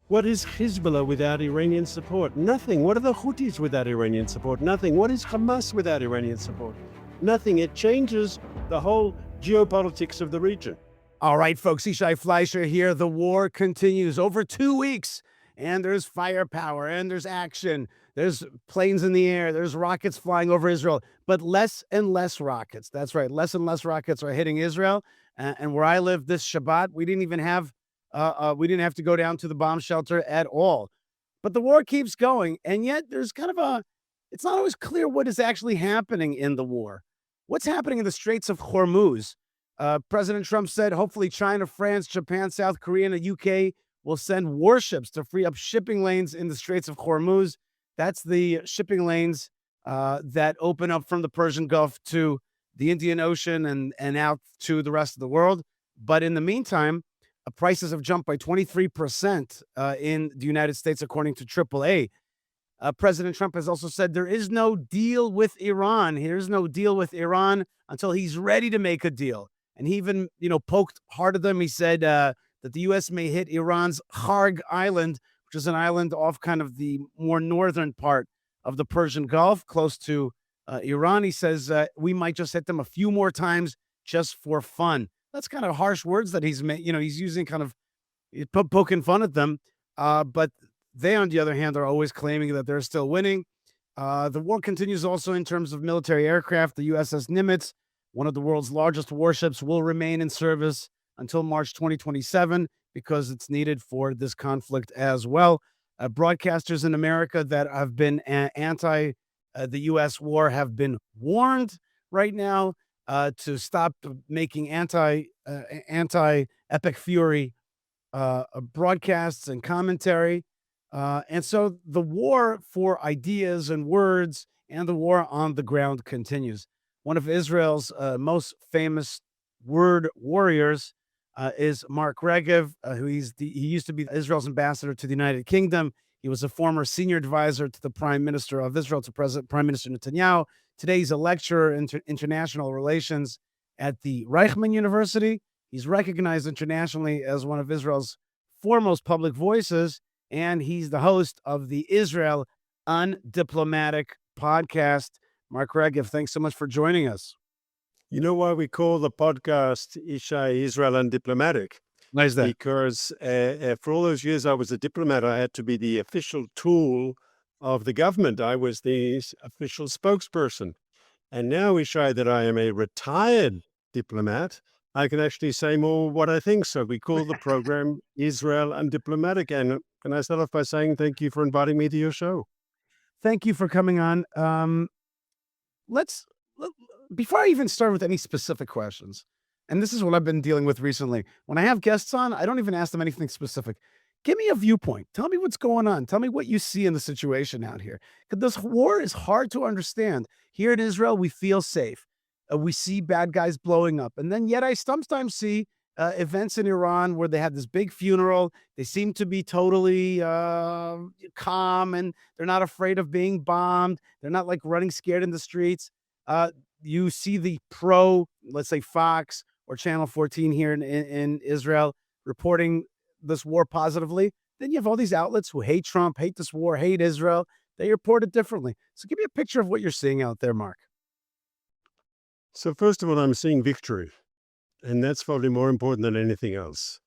What is Hezbollah without Iranian support? Nothing. What are the Houthis without Iranian support? Nothing. What is Hamas without Iranian support? Nothing. It changes the whole geopolitics of the region. All right, folks, Yishai Fleischer here. The war continues over 2 weeks, and there's firepower, and there's action. There's planes in the air. There's rockets flying over Israel, but less and less rockets. That's right. Less and less rockets are hitting Israel. And where I live this Shabbat, we didn't have to go down to the bomb shelter at all. But the war keeps going, and yet there's it's not always clear what is actually happening in the war. What's happening in the Straits of Hormuz? President Trump said hopefully China, France, Japan, South Korea, and the UK will send warships to free up shipping lanes in the Straits of Hormuz. That's the shipping lanes that open up from the Persian Gulf to the Indian Ocean and out to the rest of the world. But in the meantime, prices have jumped by 23% in the United States, according to AAA. President Trump has also said there is no deal with Iran. There's no deal with Iran until he's ready to make a deal. And he even, poked hard at them. He said that the U.S. may hit Iran's Kharg Island, which is an island off kind of the more northern part of the Persian Gulf, close to Iran. He says we might just hit them a few more times just for fun. That's kind of harsh words that he's made. He's using poking fun at them. But they, on the other hand, are always claiming that they're still winning. The war continues also in terms of military aircraft. The USS Nimitz, one of the world's largest warships, will remain in service until March 2027 because it's needed for this conflict as well. Broadcasters in America that have been anti the U.S. war have been warned right now to stop making anti-epic fury broadcasts and commentary. And so the war for ideas and words and the war on the ground continues. One of Israel's most famous word warriors is Mark Regev, he used to be Israel's ambassador to the United Kingdom. He was a former senior advisor to the Prime Minister of Israel, to Prime Minister Netanyahu. Today, he's a lecturer in international relations at the Reichman University. He's recognized internationally as one of Israel's foremost public voices, and he's the host of the Israel Undiplomatic podcast. Mark Regev, thanks so much for joining us. You know why we call the podcast Yishai Israel Undiplomatic? Why is that? Because for all those years I was a diplomat, I had to be the official tool of the government. I was the official spokesperson. And now, Yishai, that I am a retired diplomat, I can actually say more what I think. So we call the program Israel Undiplomatic. And can I start off by saying thank you for inviting me to your show? Thank you for coming on. Before I even start with any specific questions, and this is what I've been dealing with recently, when I have guests on, I don't even ask them anything specific. Give me a viewpoint. Tell me what's going on. Tell me what you see in the situation out here. Because this war is hard to understand. Here in Israel, we feel safe. We see bad guys blowing up. And then yet I sometimes see events in Iran where they had this big funeral. They seem to be totally calm, and they're not afraid of being bombed. They're not like running scared in the streets. You see the let's say Fox or Channel 14 here in Israel reporting this war positively. Then you have all these outlets who hate Trump, hate this war, hate Israel. They report it differently. So give me a picture of what you're seeing out there, Mark. So first of all, I'm seeing victory. And that's probably more important than anything else.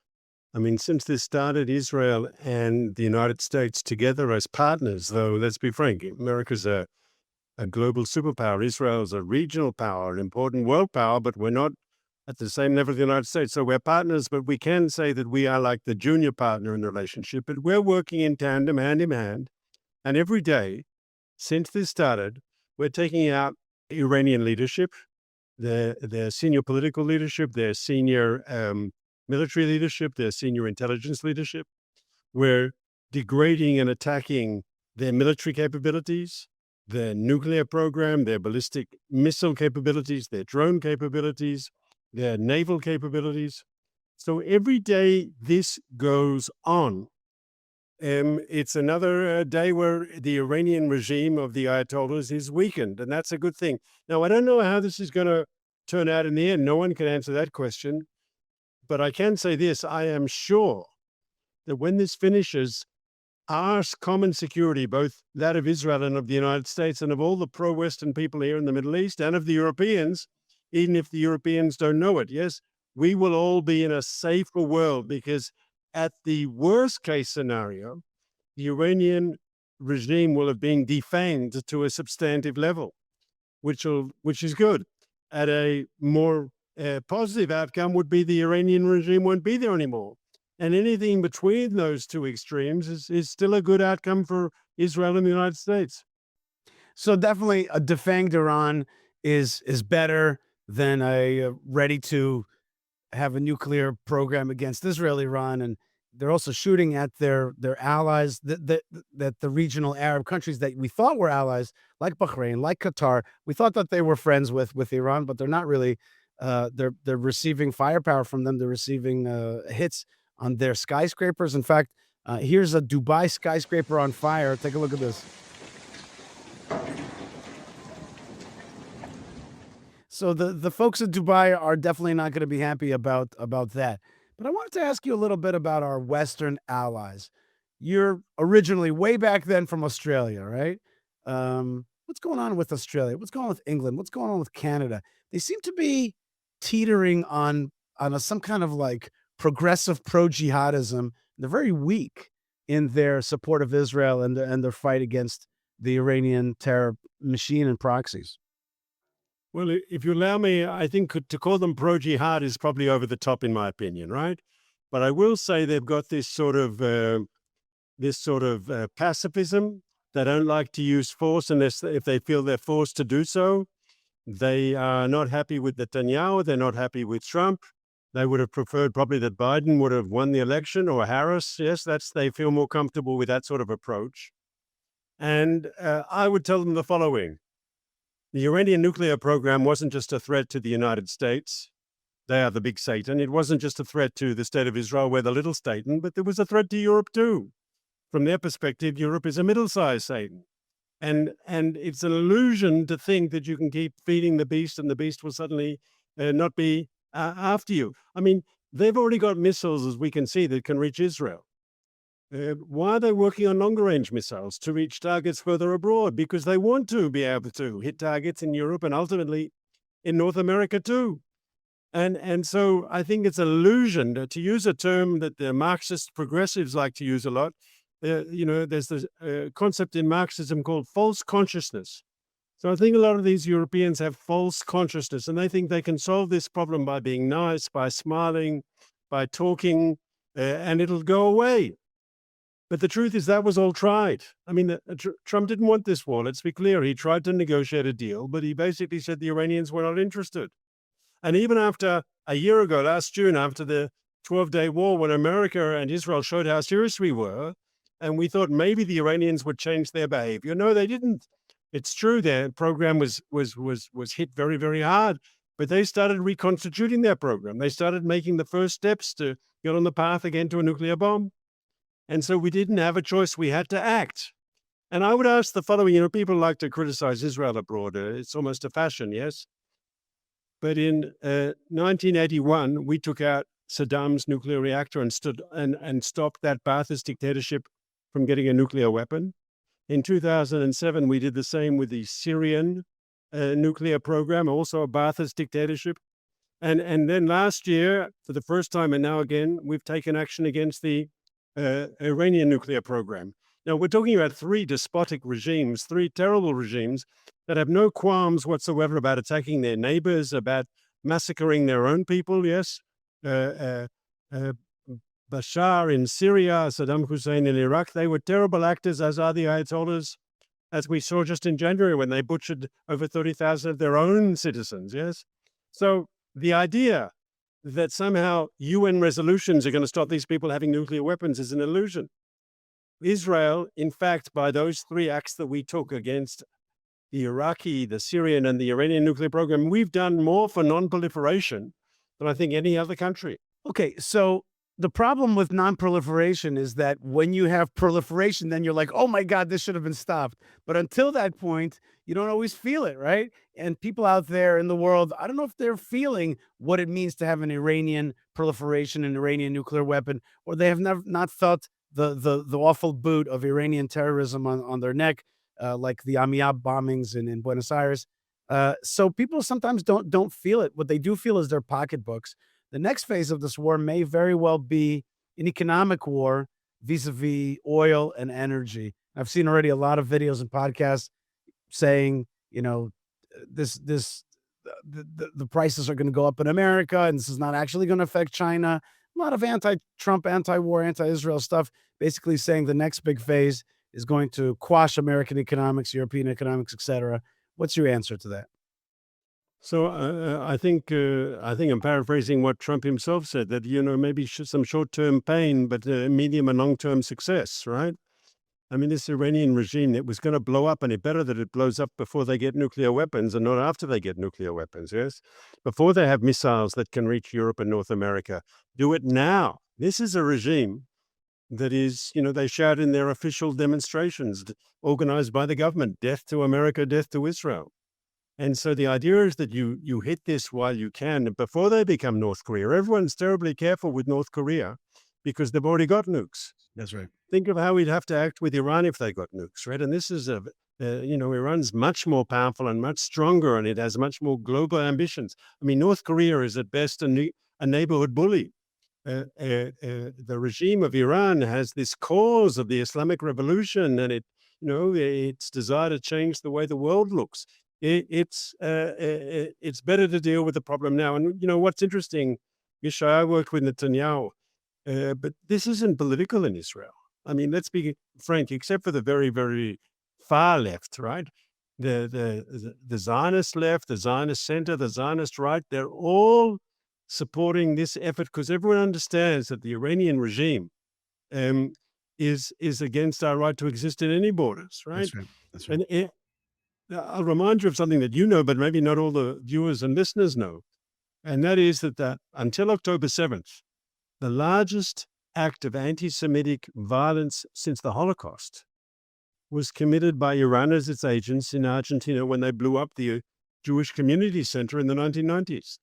I mean, since this started, Israel and the United States together as partners, though, let's be frank, America's a global superpower. Israel is a regional power, an important world power, but we're not at the same level as the United States. So we're partners, but we can say that we are like the junior partner in the relationship, but we're working in tandem, hand in hand. And every day since this started, we're taking out Iranian leadership, their senior political leadership, their senior military leadership, their senior intelligence leadership. We're degrading and attacking their military capabilities, their nuclear program, their ballistic missile capabilities, their drone capabilities, their naval capabilities. So every day this goes on, it's another day where the Iranian regime of the Ayatollahs is weakened, and that's a good thing. Now, I don't know how this is going to turn out in the end. No one can answer that question. But I can say this, I am sure that when this finishes, our common security, both that of Israel and of the United States and of all the pro-Western people here in the Middle East and of the Europeans, even if the Europeans don't know it, yes, we will all be in a safer world, because at the worst case scenario, the Iranian regime will have been defanged to a substantive level, which is good. At a more positive outcome would be the Iranian regime won't be there anymore. And anything between those two extremes is still a good outcome for Israel and the United States. So definitely a defanged Iran is better than a ready to have a nuclear program against Israel, Iran, and they're also shooting at their allies, that the regional Arab countries that we thought were allies, like Bahrain, like Qatar. We thought that they were friends with Iran, but they're not really. They're receiving firepower from them. They're receiving hits on their skyscrapers. In fact, here's a Dubai skyscraper on fire. Take a look at this. So the folks in Dubai are definitely not going to be happy about that. But I wanted to ask you a little bit about our Western allies. You're originally way back then from Australia, right? What's going on with Australia? What's going on with England? What's going on with Canada? They seem to be teetering on some kind of like progressive pro-jihadism. They're very weak in their support of Israel and their fight against the Iranian terror machine and proxies. Well, if you allow me, I think to call them pro-jihad is probably over the top, in my opinion, right? But I will say they've got this sort of pacifism. They don't like to use force unless if they feel they're forced to do so. They are not happy with Netanyahu. They're not happy with Trump. They would have preferred probably that Biden would have won the election, or Harris. Yes, they feel more comfortable with that sort of approach. And I would tell them the following. The Iranian nuclear program wasn't just a threat to the United States. They are the big Satan. It wasn't just a threat to the state of Israel, we're the little Satan, but there was a threat to Europe too. From their perspective, Europe is a middle-sized Satan. And it's an illusion to think that you can keep feeding the beast and the beast will suddenly not be after you. I mean, they've already got missiles, as we can see, that can reach Israel. Why are they working on longer-range missiles to reach targets further abroad? Because they want to be able to hit targets in Europe and ultimately in North America too. And so I think it's an illusion to use a term that the Marxist progressives like to use a lot. There's this concept in Marxism called false consciousness. So I think a lot of these Europeans have false consciousness, and they think they can solve this problem by being nice, by smiling, by talking, and it'll go away. But the truth is that was all tried. I mean, Trump didn't want this war. Let's be clear. He tried to negotiate a deal, but he basically said the Iranians were not interested. And even after a year ago, last June, after the 12-day war, when America and Israel showed how serious we were, and we thought maybe the Iranians would change their behavior. No, they didn't. It's true their program was hit very, very hard, but they started reconstituting their program. They started making the first steps to get on the path again to a nuclear bomb. And so we didn't have a choice. We had to act. And I would ask the following, people like to criticize Israel abroad. It's almost a fashion, yes? But in 1981, we took out Saddam's nuclear reactor and stopped that Ba'athist dictatorship from getting a nuclear weapon. In 2007, we did the same with the Syrian nuclear program, also a Ba'athist dictatorship. And then last year, for the first time and now again, we've taken action against the Iranian nuclear program. Now, we're talking about three despotic regimes, three terrible regimes that have no qualms whatsoever about attacking their neighbors, about massacring their own people, yes. Bashar in Syria, Saddam Hussein in Iraq, they were terrible actors, as are the Ayatollahs, as we saw just in January when they butchered over 30,000 of their own citizens, yes? So the idea that somehow UN resolutions are going to stop these people having nuclear weapons is an illusion. Israel, in fact, by those three acts that we took against the Iraqi, the Syrian, and the Iranian nuclear program, we've done more for non-proliferation than I think any other country. Okay, so The problem with non-proliferation is that when you have proliferation, then you're like, "Oh my god, this should have been stopped." But until that point, you don't always feel it, right? And people out there in the world, I don't know if they're feeling what it means to have an Iranian proliferation, an Iranian nuclear weapon, or they have never not felt the awful boot of Iranian terrorism on their neck, like the Amiab bombings in Buenos Aires. So people sometimes don't feel it. What they do feel is their pocketbooks. The next phase of this war may very well be an economic war vis-a-vis oil and energy. I've seen already a lot of videos and podcasts saying, this the prices are going to go up in America, and this is not actually going to affect China. A lot of anti-Trump, anti-war, anti-Israel stuff, basically saying the next big phase is going to quash American economics, European economics, etc. What's your answer to that? So I think I'm paraphrasing what Trump himself said, that maybe some short-term pain, but medium and long-term success, right? I mean, this Iranian regime, it was going to blow up, and it better that it blows up before they get nuclear weapons and not after they get nuclear weapons, yes? Before they have missiles that can reach Europe and North America. Do it now. This is a regime that is, they shout in their official demonstrations organized by the government, death to America, death to Israel. And so the idea is that you hit this while you can, before they become North Korea. Everyone's terribly careful with North Korea because they've already got nukes. That's right. Think of how we'd have to act with Iran if they got nukes, right? And this is Iran's much more powerful and much stronger, and it has much more global ambitions. I mean, North Korea is at best a neighborhood bully. The regime of Iran has this cause of the Islamic Revolution, and its desire to change the way the world looks. It's better to deal with the problem now. And what's interesting, Yishai, I worked with Netanyahu, but this isn't political in Israel. I mean, let's be frank, except for the very, very far left, right? The Zionist left, the Zionist center, the Zionist right, they're all supporting this effort because everyone understands that the Iranian regime is against our right to exist in any borders, right? That's right. That's right. And I'll remind you of something that you know, but maybe not all the viewers and listeners know, and that is that until October 7th, the largest act of anti-Semitic violence since the Holocaust was committed by Iran as its agents in Argentina when they blew up the Jewish Community Center in the 1990s.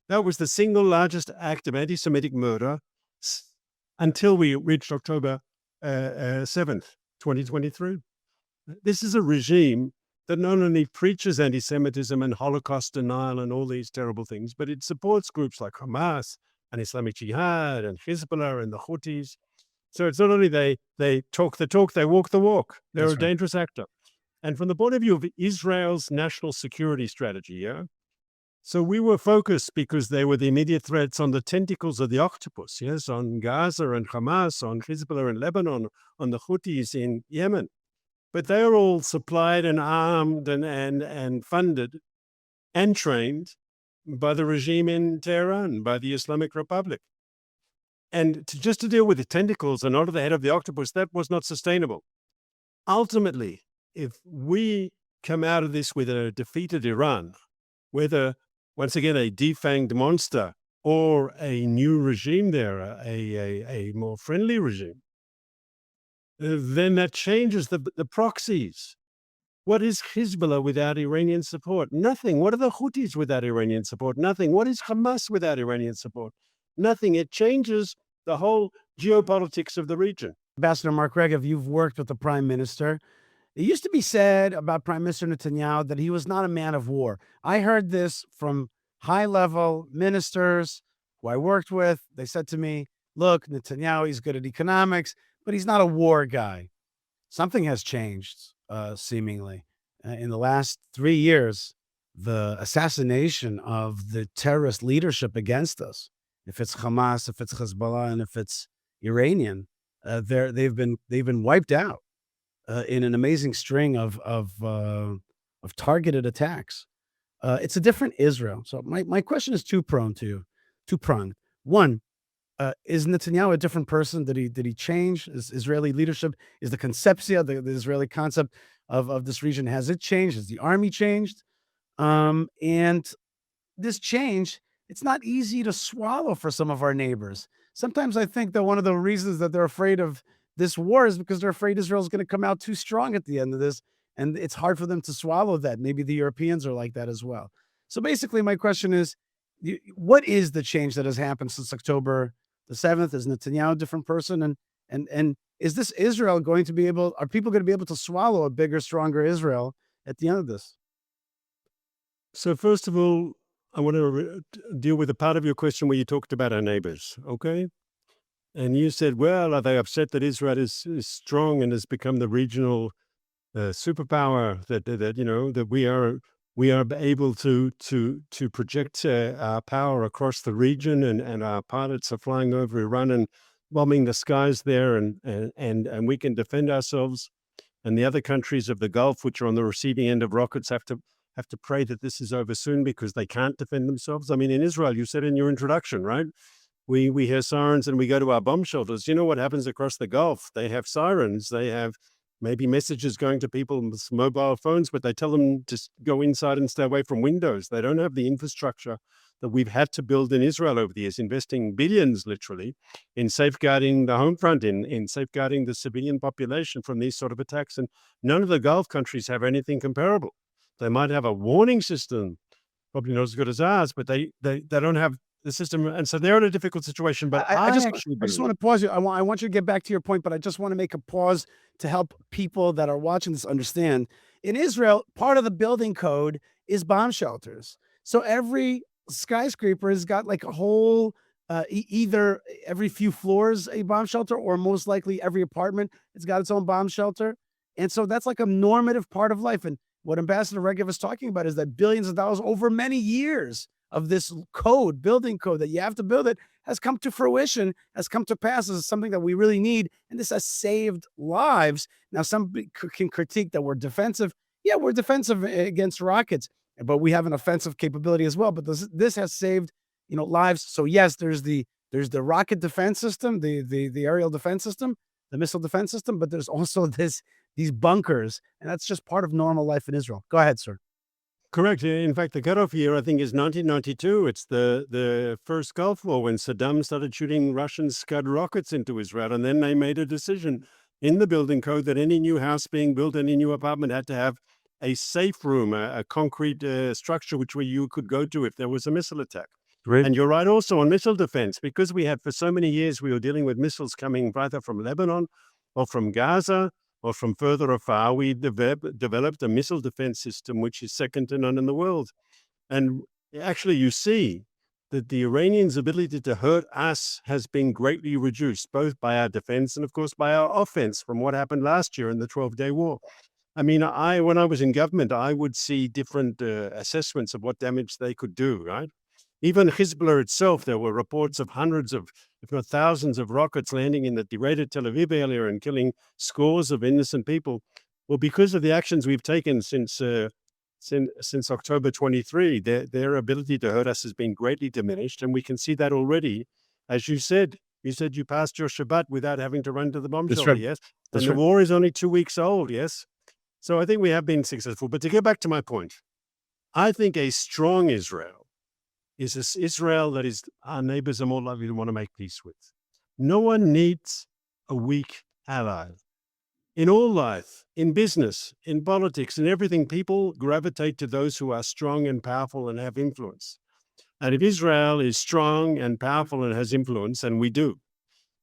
That was the single largest act of anti-Semitic murder until we reached October 7th, 2023. This is a regime that not only preaches anti-Semitism and Holocaust denial and all these terrible things, but it supports groups like Hamas and Islamic Jihad and Hezbollah and the Houthis. So it's not only they talk the talk, they walk the walk. They're That's a right. dangerous actor. And from the point of view of Israel's national security strategy, so we were focused because they were the immediate threats on the tentacles of the octopus, yes, on Gaza and Hamas, on Hezbollah in Lebanon, on the Houthis in Yemen. But they are all supplied and armed and funded and trained by the regime in Tehran, by the Islamic Republic. And just to deal with the tentacles and not at the head of the octopus, that was not sustainable. Ultimately, if we come out of this with a defeated Iran, whether, once again, a defanged monster or a new regime there, a more friendly regime, then that changes the proxies. What is Hezbollah without Iranian support? Nothing. What are the Houthis without Iranian support? Nothing. What is Hamas without Iranian support? Nothing. It changes the whole geopolitics of the region. Ambassador Mark Regev, you've worked with the Prime Minister. It used to be said about Prime Minister Netanyahu that he was not a man of war. I heard this from high-level ministers who I worked with. They said to me, look, Netanyahu, he's good at economics, but he's not a war guy. Something has changed, seemingly. In the last 3 years, the assassination of the terrorist leadership against us, if it's Hamas, if it's Hezbollah, and if it's Iranian, they've been wiped out in an amazing string of targeted attacks. It's a different Israel. So my question is two-pronged. One, is Netanyahu a different person? Did he change? Is Israeli leadership, is the conceptia, the Israeli concept of this region, has it changed? Has the army changed? And this change, it's not easy to swallow for some of our neighbors. sometimes I think that one of the reasons that they're afraid of this war is because they're afraid Israel's going to come out too strong at the end of this. And it's hard for them to swallow that. Maybe the Europeans are like that as well. So basically, my question is, what is the change that has happened since October the 7th? Is Netanyahu a different person? And is this Israel going to be able, are people going to be able to swallow a bigger, stronger Israel at the end of this? So first of all, I want to deal with a part of your question where you talked about our neighbors, okay? And you said, well, are they upset that Israel is strong and has become the regional superpower that that we are able to project our power across the region, and our pilots are flying over Iran and bombing the skies there, and we can defend ourselves, and the other countries of the Gulf, which are on the receiving end of rockets, have to pray that this is over soon because they can't defend themselves. I mean, in Israel, you said in your introduction, right? We hear sirens and we go to our bomb shelters. You know what happens across the Gulf? They have sirens. They have maybe messages going to people's mobile phones, but they tell them to go inside and stay away from windows. They don't have the infrastructure that we've had to build in Israel over the years, investing billions literally in safeguarding the home front, in safeguarding the civilian population from these sort of attacks. And none of the Gulf countries have anything comparable. They might have a warning system, probably not as good as ours, but they don't have the system, and so they're in a difficult situation. But I actually I just believe, want to pause you. I want you to get back to your point, but I just want to make a pause to help people that are watching this understand. In Israel, part of the building code is bomb shelters. So every skyscraper has got like a whole, either every few floors a bomb shelter, or most likely every apartment has got its own bomb shelter. And so that's like a normative part of life. And what Ambassador Regev is talking about is that billions of dollars over many years of this code, building code that you have to build it, has come to fruition, has come to pass as something that we really need. And this has saved lives. Now, some can critique that we're defensive. Yeah, we're defensive against rockets, but we have an offensive capability as well. But this has saved, lives. So yes, there's the rocket defense system, the aerial defense system, the missile defense system, but there's also these bunkers, and that's just part of normal life in Israel. Go ahead, sir. correct. In fact, the cutoff year, I think, is 1992. It's the first Gulf War when Saddam started shooting Russian Scud rockets into Israel, and then they made a decision in the building code that any new house being built, any new apartment had to have a safe room, a concrete structure which where you could go to if there was a missile attack. Great. And you're right also on missile defense, because we had for so many years, we were dealing with missiles coming either from Lebanon or from Gaza or from further afar. We developed a missile defense system which is second to none in the world. And actually, you see that the Iranians' ability to hurt us has been greatly reduced, both by our defense and, of course, by our offense from what happened last year in the 12-day war. I mean, when I was in government, I would see different assessments of what damage they could do, right? Even Hezbollah itself, there were reports of hundreds of, if not thousands of rockets landing in the derated Tel Aviv area and killing scores of innocent people. Well, because of the actions we've taken since October 23, their ability to hurt us has been greatly diminished. And we can see that already. As you said you passed your Shabbat without having to run to the bomb That's shelter, right. yes? That's And the right. war is only 2 weeks old, yes? So I think we have been successful. But to get back to my point, I think a strong Israel is this Israel that is our neighbors are more likely to want to make peace with. No one needs a weak ally. In all life, in business, in politics, in everything, people gravitate to those who are strong and powerful and have influence. And if Israel is strong and powerful and has influence, and we do,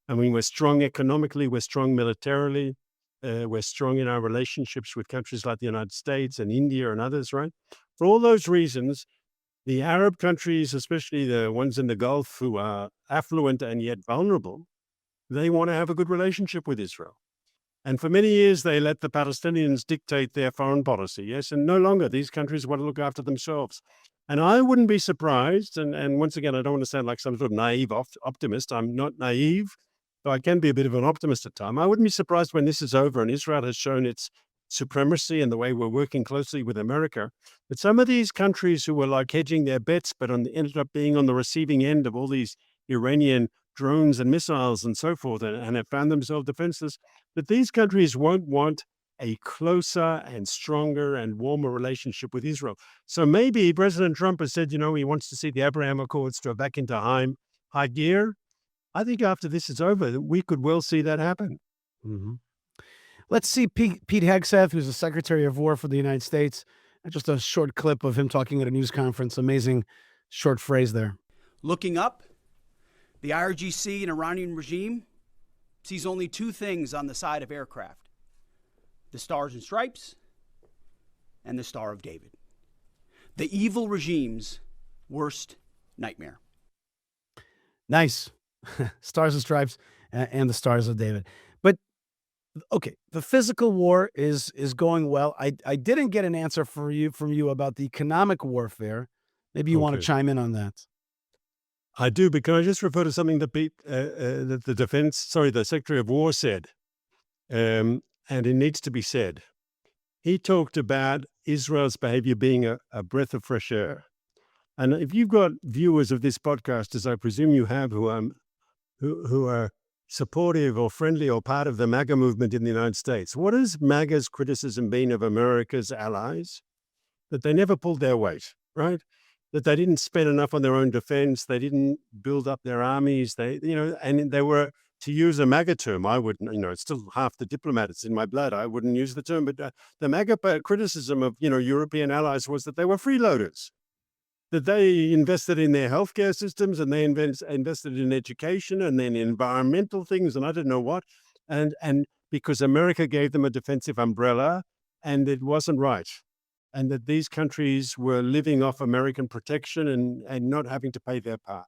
I mean, we're strong economically, we're strong militarily, we're strong in our relationships with countries like the United States and India and others, right? For all those reasons, the Arab countries, especially the ones in the Gulf who are affluent and yet vulnerable, they want to have a good relationship with Israel. And for many years, they let the Palestinians dictate their foreign policy, yes, and no longer. These countries want to look after themselves. And I wouldn't be surprised, and once again, I don't want to sound like some sort of naive optimist. I'm not naive, though I can be a bit of an optimist at times. I wouldn't be surprised when this is over and Israel has shown its supremacy and the way we're working closely with America, that some of these countries who were like hedging their bets, but ended up being on the receiving end of all these Iranian drones and missiles and so forth, and have found themselves defenseless, that these countries won't want a closer and stronger and warmer relationship with Israel. So maybe President Trump has said, he wants to see the Abraham Accords go back into high gear. I think after this is over, we could well see that happen. Mhm. Let's see Pete Hegseth, who's the Secretary of War for the United States. Just a short clip of him talking at a news conference. Amazing short phrase there. Looking up, the IRGC and Iranian regime sees only two things on the side of aircraft: the stars and stripes and the Star of David. The evil regime's worst nightmare. Nice. Stars and stripes and the stars of David. But okay, the physical war is going well. I didn't get an answer from you about the economic warfare. Maybe you want to Okay. chime in on that. I do, but can I just refer to something that the Secretary of War said, and it needs to be said. He talked about Israel's behavior being a breath of fresh air. And if you've got viewers of this podcast, as I presume you have, who are supportive or friendly or part of the MAGA movement in the United States, what has MAGA's criticism been of America's allies? That they never pulled their weight, right? That they didn't spend enough on their own defense. They didn't build up their armies. And they were, to use a MAGA term, I wouldn't, it's still half the diplomat, it's in my blood. I wouldn't use the term, but the MAGA criticism of, European allies was that they were freeloaders, that they invested in their healthcare systems and they invested in education and then environmental things and I don't know what. And because America gave them a defensive umbrella and it wasn't right. And that these countries were living off American protection and not having to pay their part.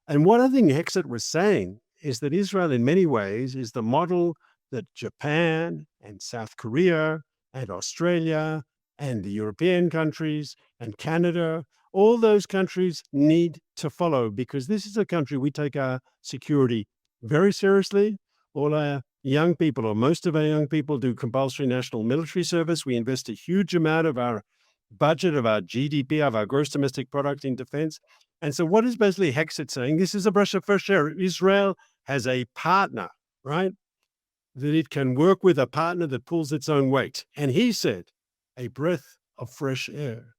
And one other thing Hegseth was saying is that Israel, in many ways, is the model that Japan and South Korea and Australia and the European countries and Canada, all those countries need to follow, because this is a country we take our security very seriously. All our young people, or most of our young people, do compulsory national military service. We invest a huge amount of our budget, of our GDP, of our gross domestic product in defense. And so what is basically Hegseth saying? This is a breath of fresh air. Israel has a partner, right? That it can work with, a partner that pulls its own weight. And he said, a breath of fresh air.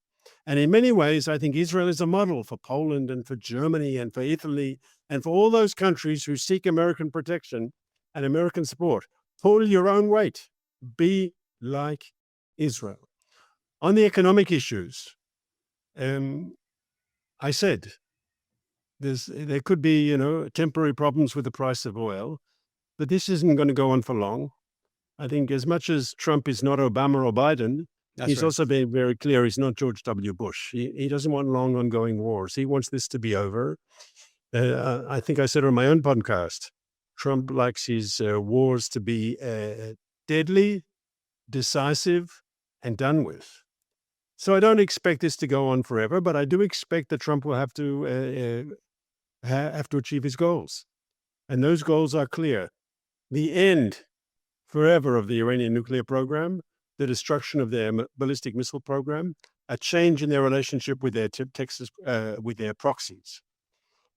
And in many ways, I think Israel is a model for Poland and for Germany and for Italy and for all those countries who seek American protection and American support. Pull your own weight. Be like Israel. On the economic issues, I said there could be, temporary problems with the price of oil, but this isn't going to go on for long. I think as much as Trump is not Obama or Biden, he's also been very clear he's not George W. Bush. He doesn't want long ongoing wars. He wants this to be over. I think I said on my own podcast, Trump likes his wars to be deadly, decisive, and done with. So I don't expect this to go on forever, but I do expect that Trump will have to achieve his goals. And those goals are clear. The end forever of the Iranian nuclear program, the destruction of their ballistic missile program, a change in their relationship with with their proxies.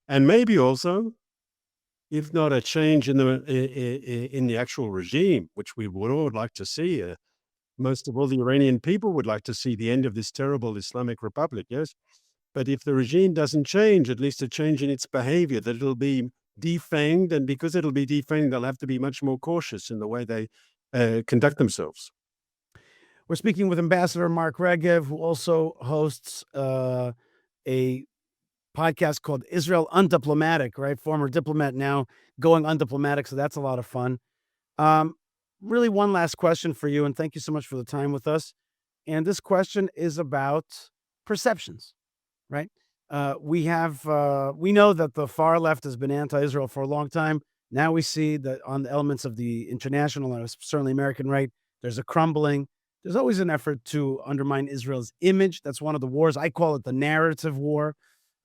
And maybe also, if not a change in the actual regime, which we would all like to see. Most of all, the Iranian people would like to see the end of this terrible Islamic Republic, yes? But if the regime doesn't change, at least a change in its behavior, that it'll be defanged, and because it'll be defanged, they'll have to be much more cautious in the way they conduct themselves. We're speaking with Ambassador Mark Regev, who also hosts a podcast called Israel Undiplomatic, right? Former diplomat, now going undiplomatic, so that's a lot of fun. Really one last question for you, and thank you so much for the time with us. And this question is about perceptions, right? We know that the far left has been anti-Israel for a long time. Now we see that on the elements of the international and certainly American right, there's a crumbling. There's always an effort to undermine Israel's image. That's one of the wars. I call it the narrative war.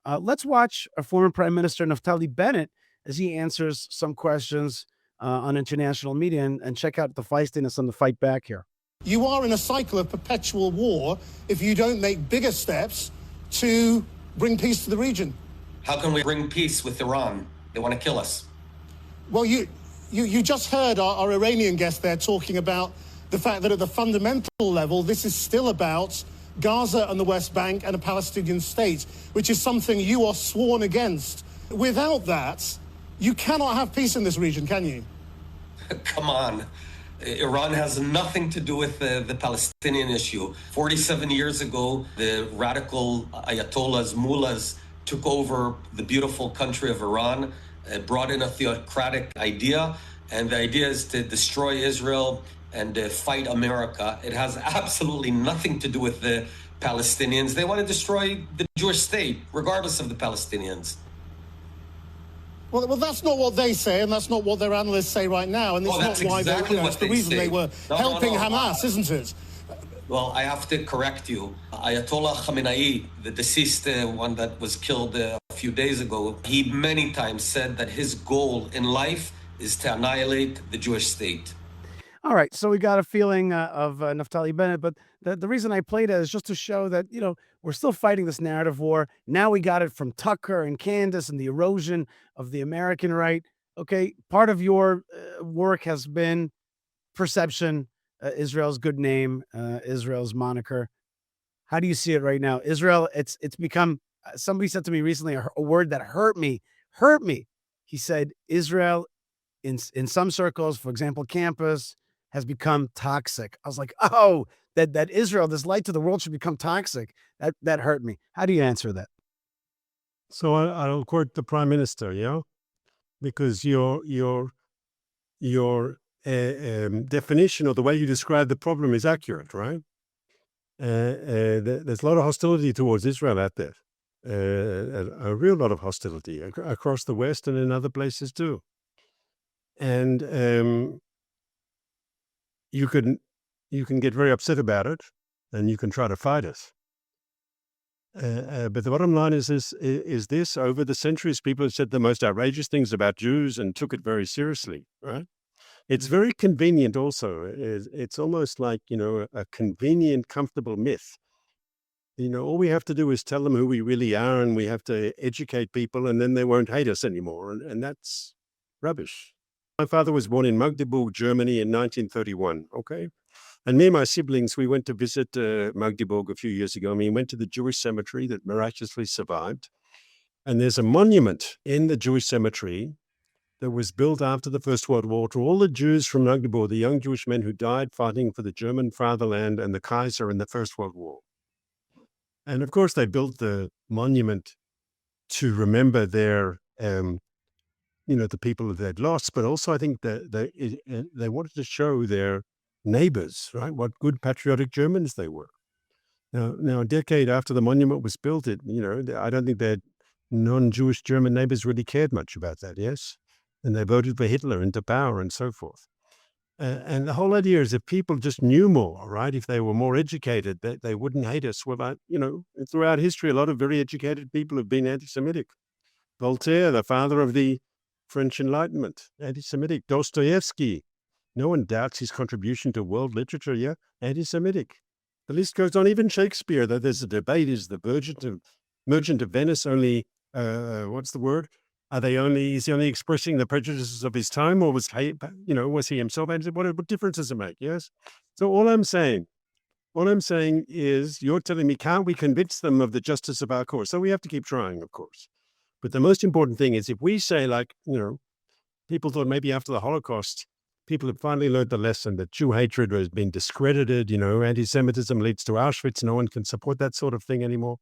Let's watch a former Prime Minister, Naftali Bennett, as he answers some questions on international media, and check out the feistiness on the fight back here. You are in a cycle of perpetual war if you don't make bigger steps to bring peace to the region. How can we bring peace with Iran? They want to kill us. Well, you just heard our Iranian guest there talking about the fact that at the fundamental level, this is still about Gaza and the West Bank and a Palestinian state, which is something you are sworn against. Without that, You cannot have peace in this region, can you? Come on. Iran has nothing to do with the Palestinian issue. 47 years ago, the radical ayatollahs, mullahs, took over the beautiful country of Iran, brought in a theocratic idea, and the idea is to destroy Israel and fight America. It has absolutely nothing to do with the Palestinians. They want to destroy the Jewish state, regardless of the Palestinians. Well, that's not what they say, and that's not what their analysts say right now. And it's that's not why exactly it's what the they reason say. they were helping No. Hamas, isn't it? Well, I have to correct you. Ayatollah Khamenei, the deceased one that was killed a few days ago, he many times said that his goal in life is to annihilate the Jewish state. All right, so we got a feeling of Naftali Bennett, but the reason I played it is just to show that, we're still fighting this narrative war. Now we got it from Tucker and Candace and the erosion of the American right. Okay, part of your work has been perception, Israel's good name, Israel's moniker. How do you see it right now? Israel, it's become, somebody said to me recently a word that hurt me. He said, Israel, in some circles, for example, campus, has become toxic. I was like, oh, that Israel, this light to the world, should become toxic. That hurt me. How do you answer that? So I'll quote the Prime Minister, because your definition or the way you describe the problem is accurate, right? There's a lot of hostility towards Israel out there, a real lot of hostility across the West and in other places too. And you can get very upset about it, and you can try to fight it. But the bottom line is this: over the centuries, people have said the most outrageous things about Jews and took it very seriously, right? It's very convenient also. It's almost like, a convenient, comfortable myth. All we have to do is tell them who we really are, and we have to educate people, and then they won't hate us anymore. And that's rubbish. My father was born in Magdeburg, Germany in 1931, okay? And me and my siblings, we went to visit Magdeburg a few years ago. We went to the Jewish cemetery that miraculously survived. And there's a monument in the Jewish cemetery that was built after the First World War to all the Jews from Magdeburg, the young Jewish men who died fighting for the German fatherland and the Kaiser in the First World War. And of course, they built the monument to remember their the people that they'd lost, but also I think that they wanted to show their neighbors, right, what good patriotic Germans they were. Now a decade after the monument was built, I don't think their non-Jewish German neighbors really cared much about that, yes? And they voted for Hitler into power and so forth. And the whole idea is if people just knew more, right, if they were more educated, they wouldn't hate us. Well, throughout history, a lot of very educated people have been anti-Semitic. Voltaire, the father of the French Enlightenment, anti-Semitic. Dostoevsky, no one doubts his contribution to world literature, anti-Semitic. The list goes on. Even Shakespeare, though there's a debate, is the Merchant of Venice only, what's the word? Is he only expressing the prejudices of his time, or was he himself? What difference does it make? Yes. So all I'm saying is, you're telling me, can't we convince them of the justice of our cause? So we have to keep trying, of course. But the most important thing is, if we say, people thought maybe after the Holocaust, people have finally learned the lesson that Jew hatred has been discredited, anti-Semitism leads to Auschwitz, no one can support that sort of thing anymore.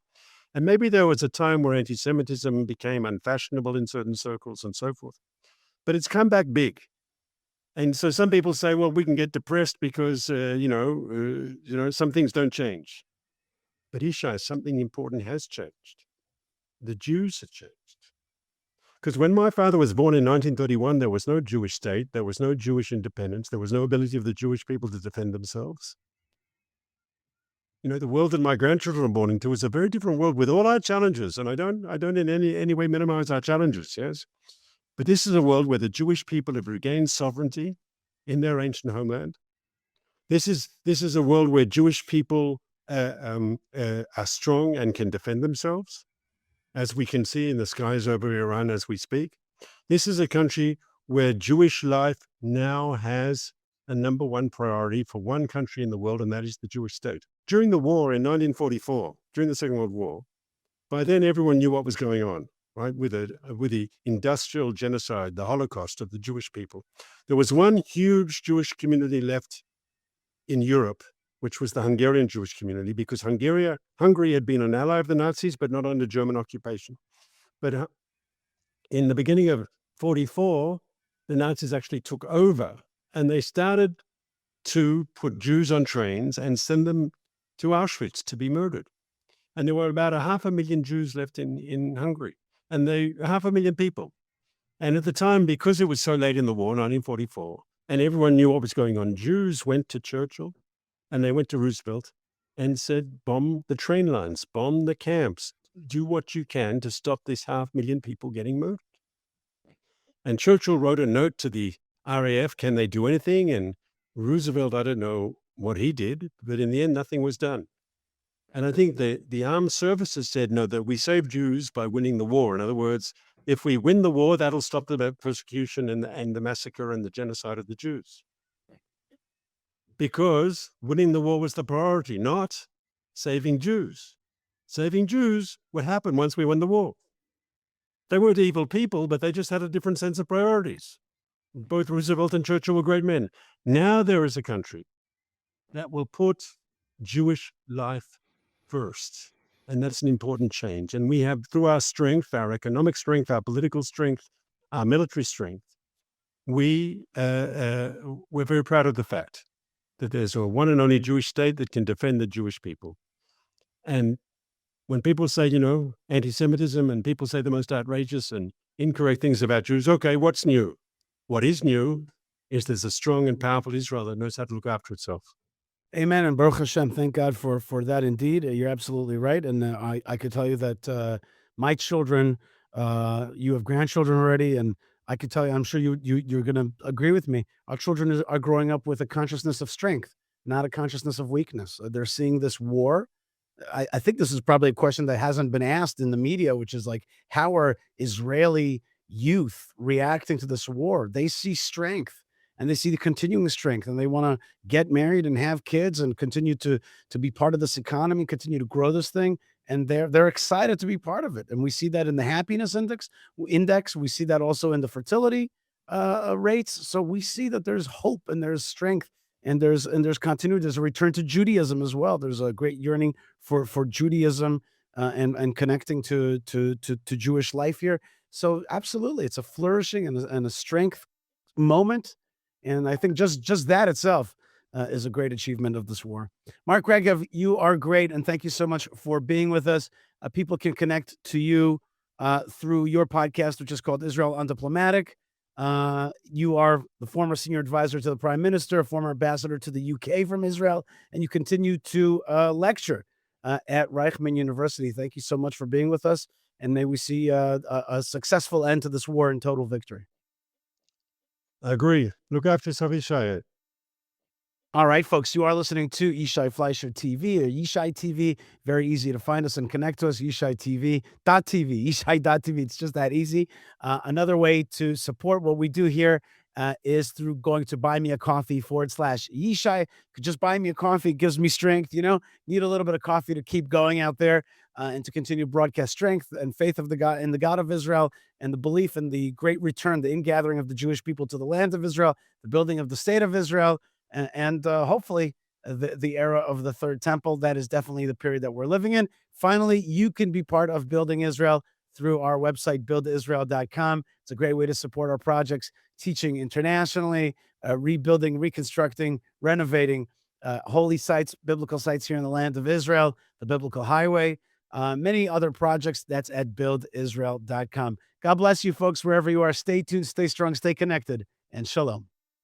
And maybe there was a time where anti-Semitism became unfashionable in certain circles and so forth. But it's come back big. And so some people say, well, we can get depressed because, some things don't change. But Yishai, something important has changed. The Jews have changed. Because when my father was born in 1931, there was no Jewish state, there was no Jewish independence, there was no ability of the Jewish people to defend themselves. The world that my grandchildren are born into is a very different world with all our challenges, and I don't in any way minimize our challenges, yes? But this is a world where the Jewish people have regained sovereignty in their ancient homeland. This is a world where Jewish people are strong and can defend themselves, as we can see in the skies over Iran as we speak. This is a country where Jewish life now has a number one priority for one country in the world, and that is the Jewish state. During the war in 1944, during the Second World War, by then everyone knew what was going on. right, with the industrial genocide, the Holocaust of the Jewish people. There was one huge Jewish community left in Europe, which was the Hungarian Jewish community, because Hungary had been an ally of the Nazis, but not under German occupation. But in the beginning of 1944, the Nazis actually took over, and they started to put Jews on trains and send them to Auschwitz to be murdered. And there were about 500,000 Jews left in Hungary, and 500,000 people. And at the time, because it was so late in the war, 1944, and everyone knew what was going on, Jews went to Churchill and they went to Roosevelt and said, bomb the train lines, bomb the camps, do what you can to stop this 500,000 people getting murdered. And Churchill wrote a note to the RAF, can they do anything? And Roosevelt, I don't know what he did, but in the end, nothing was done. And I think the armed services said, no, that we save Jews by winning the war. In other words, if we win the war, that'll stop the persecution and the massacre and the genocide of the Jews. Because winning the war was the priority, not saving Jews. Saving Jews would happen once we won the war. They weren't evil people, but they just had a different sense of priorities. Both Roosevelt and Churchill were great men. Now there is a country that will put Jewish life first. And that's an important change. And we have, through our strength, our economic strength, our political strength, our military strength, we're very proud of the fact that there's a one and only Jewish state that can defend the Jewish people. And when people say, anti-Semitism, and people say the most outrageous and incorrect things about Jews, okay, what's new? What is new is there's a strong and powerful Israel that knows how to look after itself. Amen. And Baruch Hashem, thank God for that indeed. You're absolutely right. And I could tell you that my children, you have grandchildren already, and I could tell you, I'm sure you're going to agree with me. Our children are growing up with a consciousness of strength, not a consciousness of weakness. They're seeing this war. I think this is probably a question that hasn't been asked in the media, which is like, how are Israeli youth reacting to this war? They see strength. And they see the continuing strength, and they want to get married and have kids and continue to be part of this economy, continue to grow this thing. And they're excited to be part of it. And we see that in the happiness index. We see that also in the fertility rates. So we see that there's hope and there's strength and there's continuity. There's a return to Judaism as well. There's a great yearning for Judaism and connecting to Jewish life here. So absolutely, it's a flourishing and a strength moment. And I think just that itself is a great achievement of this war. Mark Regev, you are great, and thank you so much for being with us. People can connect to you through your podcast, which is called Israel Undiplomatic. You are the former senior advisor to the Prime Minister, former ambassador to the UK from Israel, and you continue to lecture at Reichman University. Thank you so much for being with us, and may we see a successful end to this war and total victory. I agree. Look after yourself, Yishai. All right, folks, you are listening to Yishai Fleischer TV or Yishai TV. Very easy to find us and connect to us, yishaitv.tv, yishai.tv. It's just that easy. Another way to support what we do here is through going to buymeacoffee.com/Yishai. Could just buy me a coffee. It gives me strength, need a little bit of coffee to keep going out there and to continue to broadcast strength and faith of the God in the God of Israel and the belief in the great return, the ingathering of the Jewish people to the land of Israel, the building of the state of Israel, and hopefully the era of the third temple. That is definitely the period that we're living in. Finally, you can be part of building Israel through our website, buildisrael.com. It's a great way to support our projects, teaching internationally, rebuilding, reconstructing, renovating holy sites, biblical sites here in the land of Israel, the Biblical Highway, many other projects. That's at buildisrael.com. God bless you, folks, wherever you are. Stay tuned, stay strong, stay connected, and shalom.